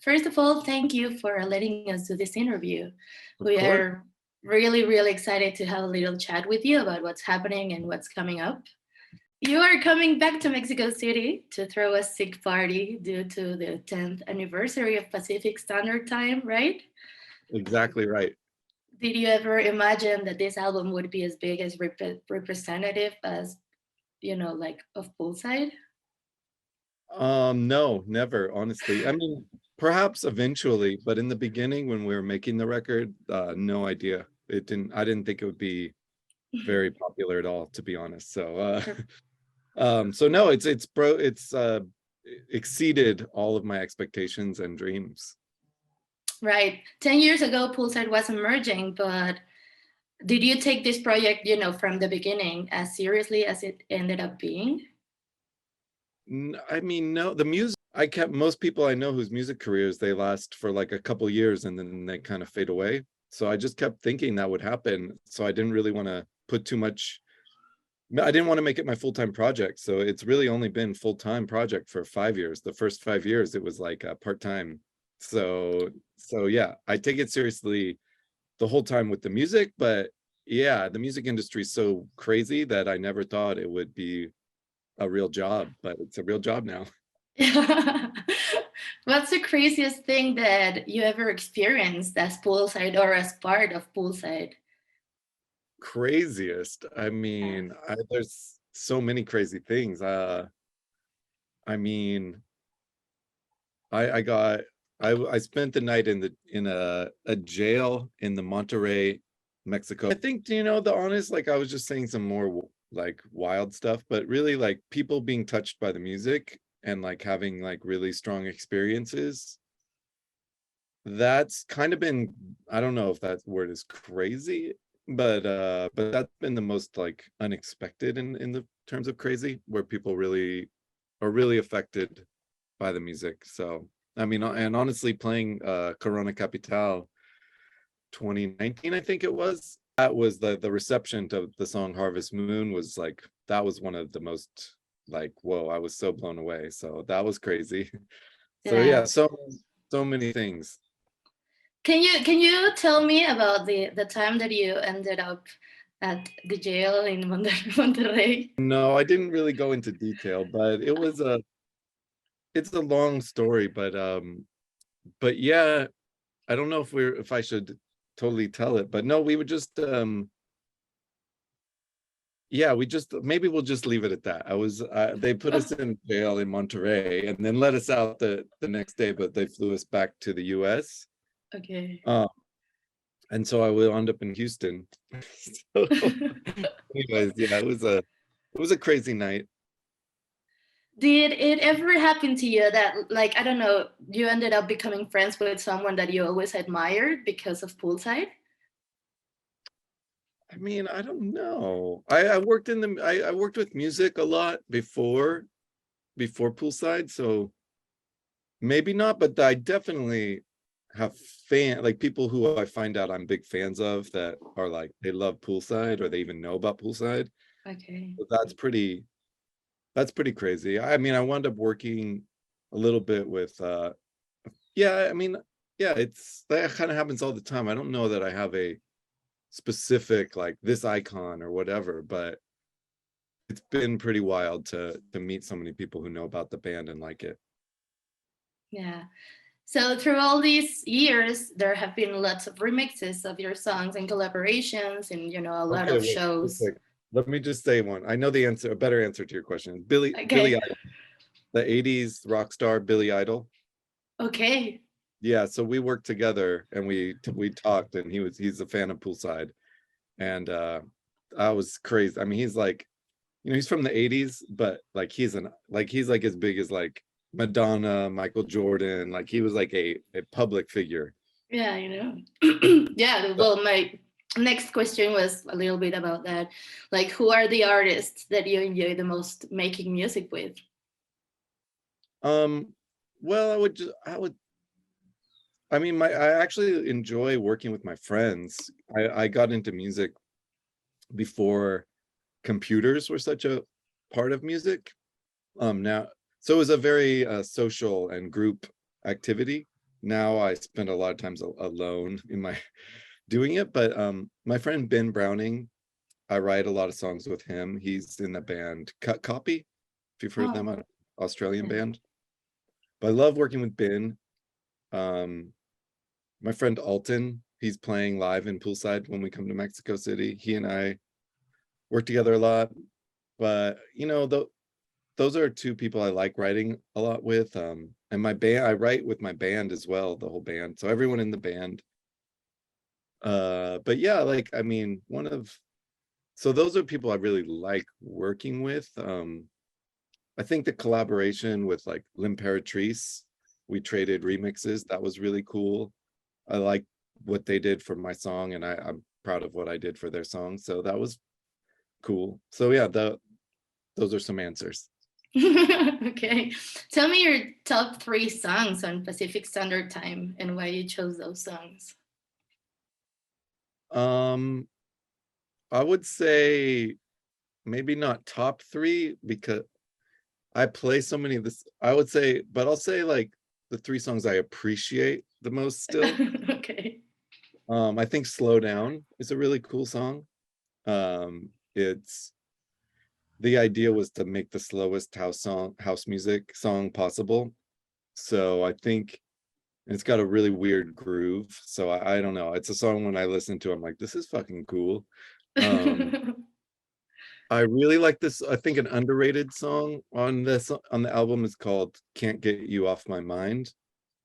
first of all, thank you for letting us do this interview. Of We course. are really, really excited to have a little chat with you about what's happening and what's coming up. You are coming back to Mexico City to throw a sick party due to the 10th anniversary of Pacific Standard Time, right? Exactly right. Did you ever imagine that this album would be as big as representative as, like of Poolside? No, never, honestly. I mean, perhaps eventually, but in the beginning when we were making the record, no idea. I didn't think it would be very popular at all, to be honest. So so no, it's exceeded all of my expectations and dreams. Right. 10 years ago, Poolside was emerging, but did you take this project, from the beginning as seriously as it ended up being? I mean, no, the music, I kept most people I know whose music careers, they last for like a couple years and then they kind of fade away. So I just kept thinking that would happen. So I didn't really want to put too much, I didn't want to make it my full-time project. So it's really only been full-time project for 5 years. The first 5 years, it was like part-time. So yeah, I take it seriously the whole time with the music, but yeah, the music industry is so crazy that I never thought it would be a real job, but it's a real job now. What's the craziest thing that you ever experienced as Poolside or as part of Poolside? Craziest. I Yeah. mean, there's so many crazy things. I mean, I got I spent the night in a jail in the Monterrey, Mexico. I think, the honest, like I was just saying some more like wild stuff, but really like people being touched by the music and like having like really strong experiences. That's kind of been, I don't know if that word is crazy, but that's been the most like unexpected in the terms of crazy, where people really are really affected by the music. So I mean, and honestly, playing Corona Capital 2019, I think it was, that was the reception to the song Harvest Moon was like, that was one of the most like, whoa, I was so blown away. So that was crazy. So Yeah. yeah, so many things. Can you tell me about the time that you ended up at the jail in Monterrey? No, I didn't really go into detail, but it's a long story, but yeah, I don't know if I should totally tell it, but no, we would just yeah, we just, maybe we'll just leave it at that. They put us in jail in Monterrey and then let us out the next day, but they flew us back to the US. Okay. Um, and so I wound up in Houston. So anyways, yeah, it was a crazy night. Did it ever happen to you that, like, I don't know, you ended up becoming friends with someone that you always admired because of Poolside? I mean, I don't know. I worked I worked with music a lot before Poolside, so maybe not, but I definitely have like people who I find out I'm big fans of that are like they love Poolside or they even know about Poolside. Okay. So that's pretty crazy. I mean, I wound up working a little bit with yeah, I mean, yeah, it's that kind of happens all the time. I don't know that I have a specific like this icon or whatever, but it's been pretty wild to meet so many people who know about the band and like it. Yeah. So through all these years, there have been lots of remixes of your songs and collaborations, and a lot Okay, of wait, real shows. quick. Let me just say one. I know the answer, a better answer to your question. Billy Okay. Idol, the 80s rock star Billy Idol. Okay. Yeah, so we worked together and we talked, and he's a fan of Poolside. And I was crazy. I mean, he's like, he's from the 80s, but like he's like as big as like Madonna, Michael Jordan. Like he was like a public figure. Yeah, yeah, well, my next question was a little bit about that. Like, who are the artists that you enjoy the most making music with? Um, well, I mean, I actually enjoy working with my friends. I got into music before computers were such a part of music. Now, so it was a very social and group activity. now I spend a lot of times alone in my doing it. But my friend Ben Browning, I write a lot of songs with him. He's in the band Cut Copy, if you've heard them, Oh, an Australian yeah. band. But I love working with Ben. My friend Alton, he's playing live in Poolside when we come to Mexico City. He and I work together a lot. But you know, those are two people I like writing a lot with. And my band, I write with my band as well, the whole band. So everyone in the band. But yeah, like I mean, so those are people I really like working with. I think the collaboration with like L'Imperatrice, we traded remixes. That was really cool. I like what they did for my song, and I'm proud of what I did for their song. So that was cool. So yeah, those are some answers. Okay. Tell me your top 3 songs on Pacific Standard Time and why you chose those songs. Um, I would say maybe not top 3 because I play so many of this. I would say, but I'll say like the 3 songs I appreciate the most still. Okay. I think Slow Down is a really cool song. It's the idea was to make the slowest house music song possible. So I think it's got a really weird groove. So I don't know. It's a song when I listen to, I'm like, this is fucking cool. I really like this. I think an underrated song on the album is called Can't Get You Off My Mind.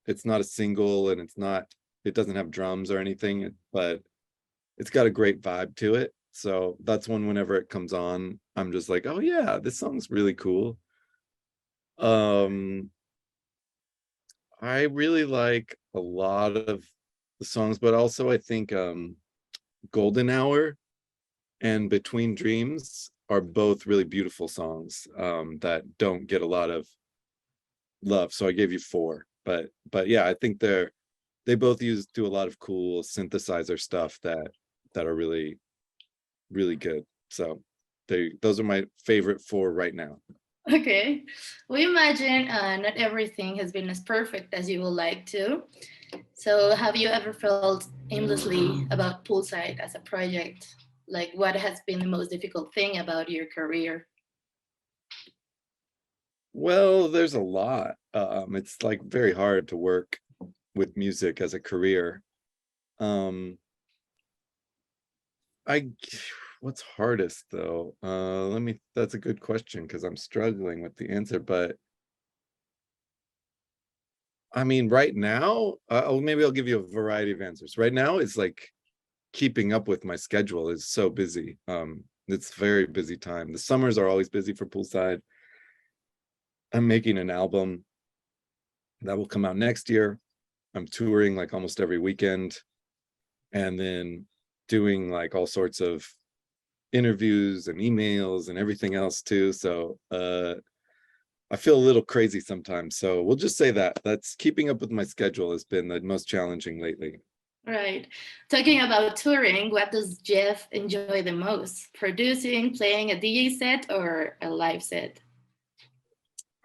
It's not a single and it doesn't have drums or anything, but it's got a great vibe to it. So that's one whenever it comes on, I'm just like, oh yeah, this song's really cool. Um I really like a lot of the songs, but also I think Golden Hour and Between Dreams are both really beautiful songs that don't get a lot of love. So I gave you 4. But yeah, I think they both do a lot of cool synthesizer stuff that are really, really good. So those are my favorite 4 right now. Okay. We imagine not everything has been as perfect as you would like to. So, have you ever felt aimlessly about Poolside as a project? Like, what has been the most difficult thing about your career? Well, there's a lot. It's like very hard to work with music as a career. Um, I what's hardest though? That's a good question because I'm struggling with the answer, but I mean, right now, maybe I'll give you a variety of answers. Right now, it's like keeping up with my schedule is so busy. It's very busy time. The summers are always busy for Poolside. I'm making an album that will come out next year. I'm touring like almost every weekend, and then doing like all sorts of interviews and emails and everything else too. So I feel a little crazy sometimes. So we'll just say that's keeping up with my schedule has been the most challenging lately. Right. Talking about touring, what does Jeff enjoy the most? Producing, playing a DJ set, or a live set?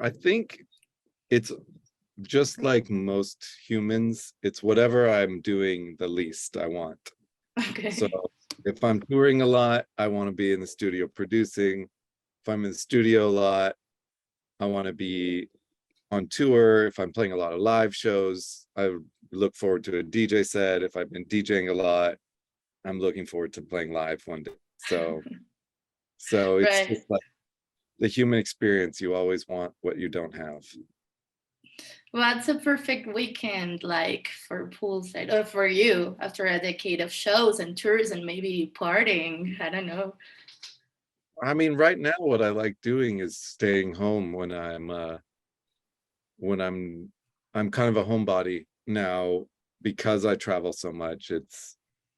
I think it's just like most humans, it's whatever I'm doing the least I want. So Okay. if I'm touring a lot, I want to be in the studio producing. If I'm in the studio a lot, I want to be on tour. If I'm playing a lot of live shows, I look forward to a DJ set. If I've been DJing a lot, I'm looking forward to playing live one day. So it's Right. just like the human experience. You always want what you don't have. What's a perfect weekend like for Poolside or for you after a decade of shows and tours and maybe partying? I don't know. I mean, right now, what I like doing is staying home when I'm kind of a homebody now because I travel so much.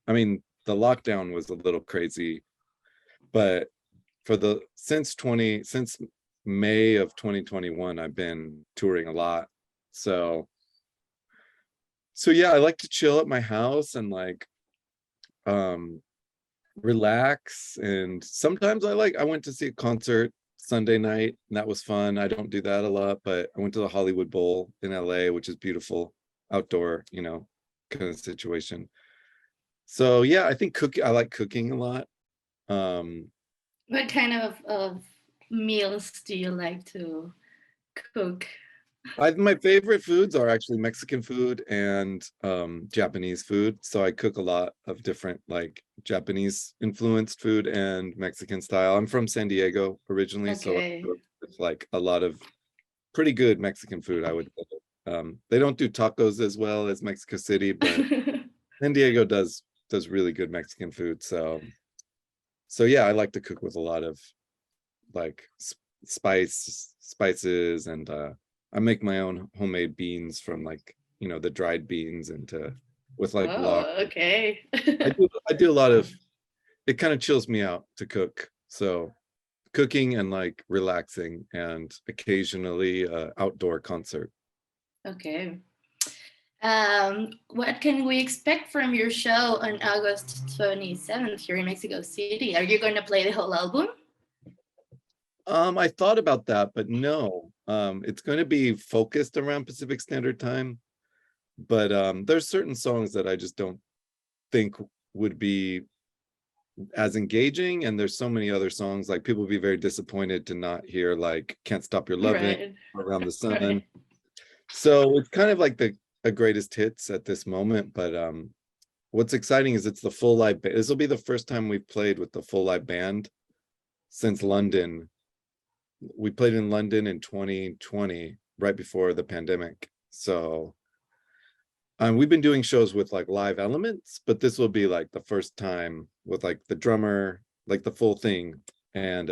I mean, the lockdown was a little crazy, but since May of 2021, I've been touring a lot. So yeah, I like to chill at my house and like um relax. And sometimes I went to see a concert Sunday night, and that was fun. I don't do that a lot, but I went to the Hollywood Bowl in LA, which is beautiful. outdoor, kind of situation. So yeah, I think I like cooking a lot. What kind of meals do you like to cook? My favorite foods are actually Mexican food and Japanese food. So I cook a lot of different like Japanese influenced food and Mexican style. I'm from San Diego originally, so Okay. it's like a lot of pretty good Mexican food, I would say. They don't do tacos as well as Mexico City, but San Diego does really good Mexican food. So yeah, I like to cook with a lot of like spices, and I make my own homemade beans from like the dried beans with like lard. Oh, okay. I do a lot of it. Kind of chills me out to cook. So cooking and like relaxing, and occasionally outdoor concert. Okay. What can we expect from your show on August 27th here in Mexico City? Are you going to play the whole album? I thought about that, but no. It's going to be focused around Pacific Standard Time, but there's certain songs that I just don't think would be as engaging, and there's so many other songs like people would be very disappointed to not hear like Can't Stop Your Loving, Right. Around the Sun. Right. So it's kind of like the greatest hits at this moment, but what's exciting is it's the full live band. This will be the first time we've played with the full live band since London. We played in London in 2020, right before the pandemic. So we've been doing shows with like live elements, but this will be like the first time with like the drummer, like the full thing. And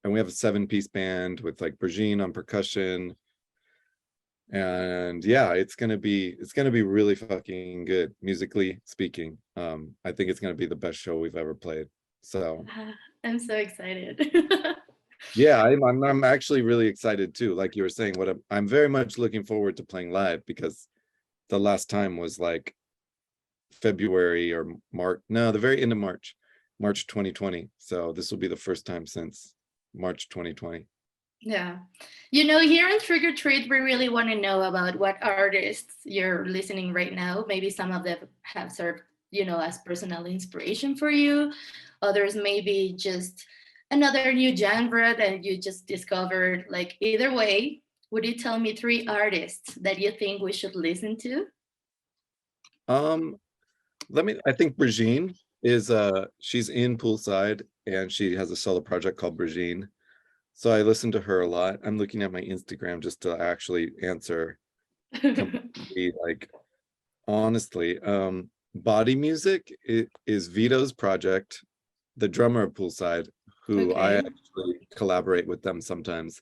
we have a 7-piece band with like Brigitte on percussion. And yeah, it's gonna be really fucking good, musically speaking. I think it's gonna be the best show we've ever played. So I'm so excited. yeah, I'm actually really excited too. Like you were saying, I'm very much looking forward to playing live, because the last time was like February or March. No, the very end of March 2020. So this will be the first time since March 2020. Yeah. Here on Trigger Treat, we really want to know about what artists you're listening right now. Maybe some of them have served, as personal inspiration for you. Others maybe just another new genre that you just discovered. Like either way, would you tell me 3 artists that you think we should listen to? I think Brigitte is she's in Poolside, and she has a solo project called Brigitte. So I listen to her a lot. I'm looking at my Instagram just to actually answer completely, like honestly. Body Music is Vito's project, the drummer of Poolside, who I Okay. actually collaborate with them sometimes.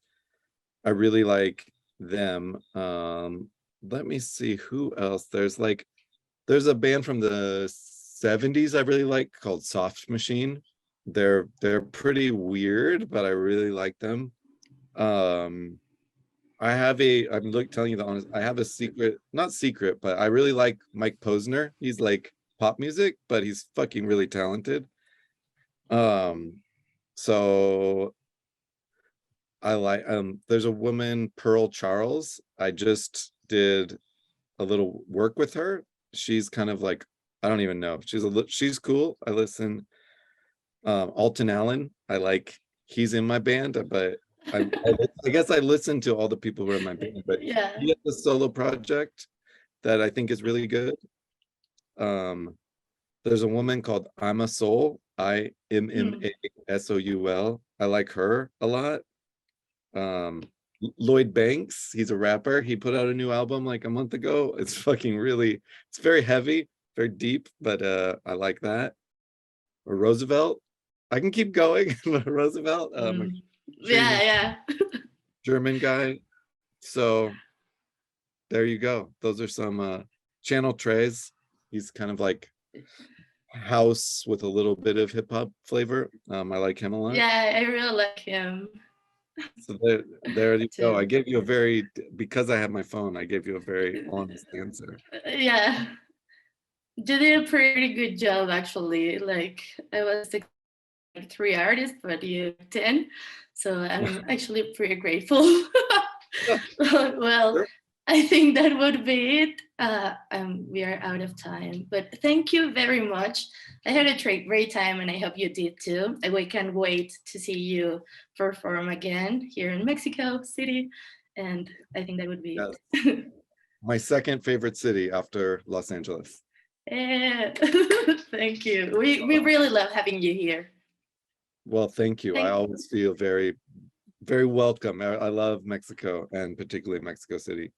I really like them. Let me see who else. There's a band from the 70s I really like called Soft Machine. They're pretty weird, but I really like them. I'm telling you the honest, I have a secret, not secret, but I really like Mike Posner. He's like pop music, but he's fucking really talented. So I like there's a woman, Pearl Charles. I just did a little work with her. She's kind of like, I don't even know. She's cool. I listen. Alton Allen, he's in my band, but I guess I listen to all the people who are in my band, but Yeah. he has a solo project that I think is really good. There's a woman called I'm a Soul, IMMASOUL. I like her a lot. Lloyd Banks, he's a rapper. He put out a new album like a month ago. It's very heavy, very deep, but I like that. Or Roosevelt. I can keep going. Roosevelt, sure you know, Yeah. German guy. So there you go. Those are some Channel Tres. He's kind of like house with a little bit of hip hop flavor. I like him a lot. Yeah, I really like him So there you go. too. Because I have my phone, I gave you a very honest answer. Yeah. You did a pretty good job, actually. Like, I was like 3 artists, but you 10. So I'm actually pretty grateful. Well, Sure. I think that would be it. We are out of time, but thank you very much. I had a great time, and I hope you did too. We can't wait to see you perform again here in Mexico City, and I think that would be Yes. it. My second favorite city after Los Angeles. Yeah. Thank you. We really love having you here. Well, thank you. I always feel very, very welcome. I love Mexico, and particularly Mexico City.